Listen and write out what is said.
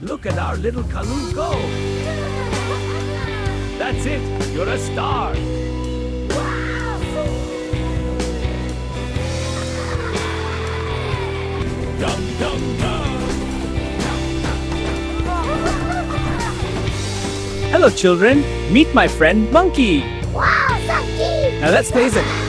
Look at our little Kalu go. That's it. You're a star. Dum dum dum. Hello children, meet my friend Monkey. Wow, so cute! Now let's taste it.